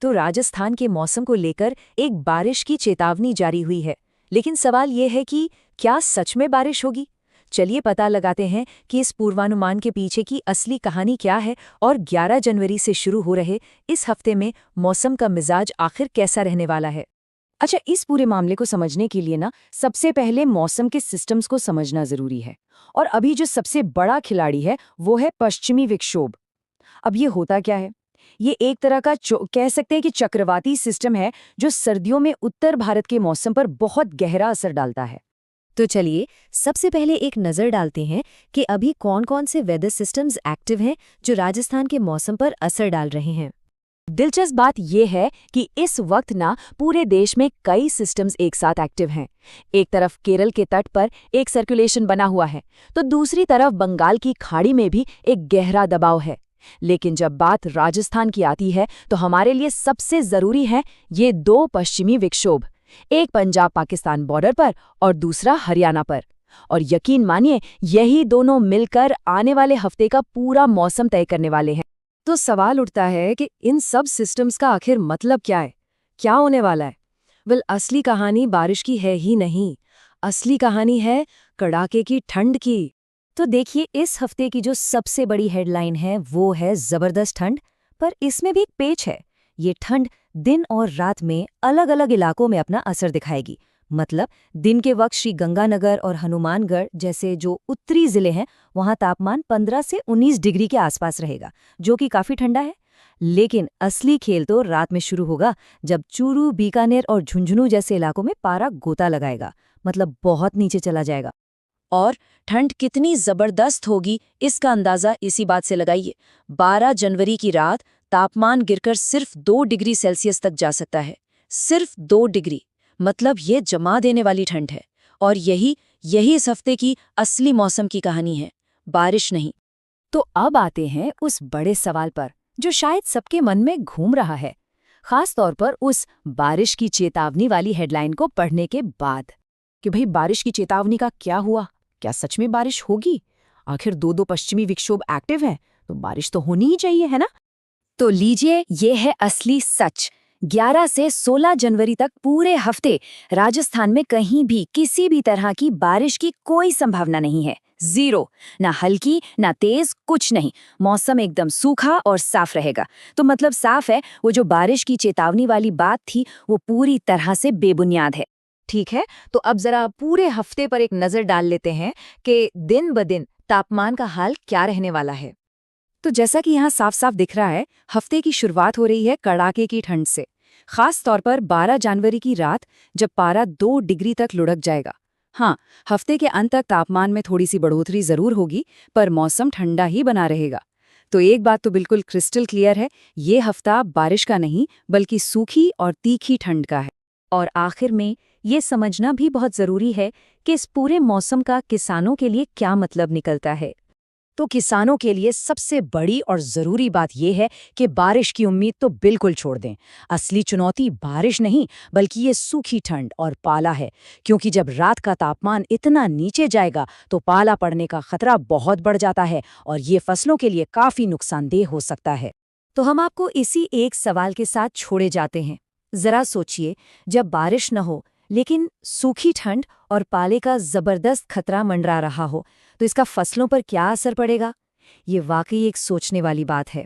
तो राजस्थान के मौसम को लेकर एक बारिश की चेतावनी जारी हुई है। लेकिन सवाल ये है कि क्या सच में बारिश होगी? चलिए पता लगाते हैं कि इस पूर्वानुमान के पीछे की असली कहानी क्या है और 11 जनवरी से शुरू हो रहे इस हफ्ते में मौसम का मिजाज आखिर कैसा रहने वाला है। अच्छा, इस पूरे मामले को समझने के लिए ना सबसे पहले मौसम के सिस्टम्स को समझना जरूरी है। और अभी जो सबसे बड़ा खिलाड़ी है वो है पश्चिमी विक्षोभ। अब ये होता क्या है? ये एक तरह का कह सकते हैं कि चक्रवाती सिस्टम है जो सर्दियों में उत्तर भारत के मौसम पर बहुत गहरा असर डालता है। तो चलिए सबसे पहले एक नज़र डालते हैं कि अभी कौन कौन से वेदर सिस्टम्स एक्टिव हैं जो राजस्थान के मौसम पर असर डाल रहे हैं। दिलचस्प बात यह है कि इस वक्त ना पूरे देश में कई सिस्टम्स एक साथ एक्टिव हैं। एक तरफ केरल के तट पर एक सर्कुलेशन बना हुआ है, तो दूसरी तरफ बंगाल की खाड़ी में भी एक गहरा दबाव है। लेकिन जब बात राजस्थान की आती है तो हमारे लिए सबसे जरूरी है ये दो पश्चिमी विक्षोभ, एक पंजाब पाकिस्तान बॉर्डर पर और दूसरा हरियाणा पर। और यकीन मानिए यही दोनों मिलकर आने वाले हफ्ते का पूरा मौसम तय करने वाले हैं। तो सवाल उठता है कि इन सब सिस्टम्स का आखिर मतलब क्या है, क्या होने वाला है? असली कहानी बारिश की है ही नहीं, असली कहानी है कड़ाके की ठंड की। तो देखिए, इस हफ्ते की जो सबसे बड़ी हेडलाइन है वो है जबरदस्त ठंड, पर इसमें भी एक पेच है। ये ठंड दिन और रात में अलग अलग इलाकों में अपना असर दिखाएगी। मतलब दिन के वक्त श्री गंगानगर और हनुमानगढ़ जैसे जो उत्तरी जिले हैं वहां तापमान 15 से 19 डिग्री के आसपास रहेगा, जो कि काफी ठंडा है। लेकिन असली खेल तो रात में शुरू होगा, जब चूरू, बीकानेर और झुंझुनू जैसे इलाकों में पारा गोता लगाएगा, मतलब बहुत नीचे चला जाएगा। और ठंड कितनी जबरदस्त होगी इसका अंदाजा इसी बात से लगाइए। 12 जनवरी की रात तापमान गिरकर सिर्फ 2 डिग्री सेल्सियस तक जा सकता है। सिर्फ 2 डिग्री, मतलब ये जमा देने वाली ठंड है। और यही इस हफ्ते की असली मौसम की कहानी है, बारिश नहीं। तो अब आते हैं उस बड़े सवाल पर जो शायद सबके मन में घूम रहा है, खास तौर पर उस बारिश की चेतावनी वाली हेडलाइन को पढ़ने के बाद कि भाई बारिश की चेतावनी का क्या हुआ? क्या सच में बारिश होगी? आखिर दो पश्चिमी विक्षोभ एक्टिव है तो बारिश तो होनी ही चाहिए, है ना? तो लीजिए, ये है असली सच। 11 से 16 जनवरी तक पूरे हफ्ते राजस्थान में कहीं भी किसी भी तरह की बारिश की कोई संभावना नहीं है। जीरो। ना हल्की ना तेज, कुछ नहीं। मौसम एकदम सूखा और साफ रहेगा। तो मतलब साफ है, वो जो बारिश की चेतावनी वाली बात थी वो पूरी तरह से बेबुनियाद है। ठीक है, तो अब जरा पूरे हफ्ते पर एक नजर डाल लेते हैं कि दिन ब दिन तापमान का हाल क्या रहने वाला है। तो जैसा कि यहाँ साफ साफ दिख रहा है, हफ्ते की शुरुआत हो रही है कड़ाके की ठंड से। खास तौर पर 12 जनवरी की रात, जब पारा 2 डिग्री तक लुढ़क जाएगा। हाँ, हफ्ते के अंत तक तापमान में थोड़ी सी बढ़ोतरी जरूर होगी, पर मौसम ठंडा ही बना रहेगा। तो एक बात तो बिल्कुल क्रिस्टल क्लियर है, ये हफ्ता बारिश का नहीं बल्कि सूखी और तीखी ठंड का है। और आखिर में ये समझना भी बहुत जरूरी है कि इस पूरे मौसम का किसानों के लिए क्या मतलब निकलता है। तो किसानों के लिए सबसे बड़ी और ज़रूरी बात यह है कि बारिश की उम्मीद तो बिल्कुल छोड़ दें। असली चुनौती बारिश नहीं बल्कि ये सूखी ठंड और पाला है, क्योंकि जब रात का तापमान इतना नीचे जाएगा तो पाला पड़ने का खतरा बहुत बढ़ जाता है और ये फसलों के लिए काफ़ी नुकसानदेह हो सकता है। तो हम आपको इसी एक सवाल के साथ छोड़े जाते हैं। जरा सोचिए, जब बारिश न हो लेकिन सूखी ठंड और पाले का जबरदस्त खतरा मंडरा रहा हो, तो इसका फसलों पर क्या असर पड़ेगा? ये वाकई एक सोचने वाली बात है।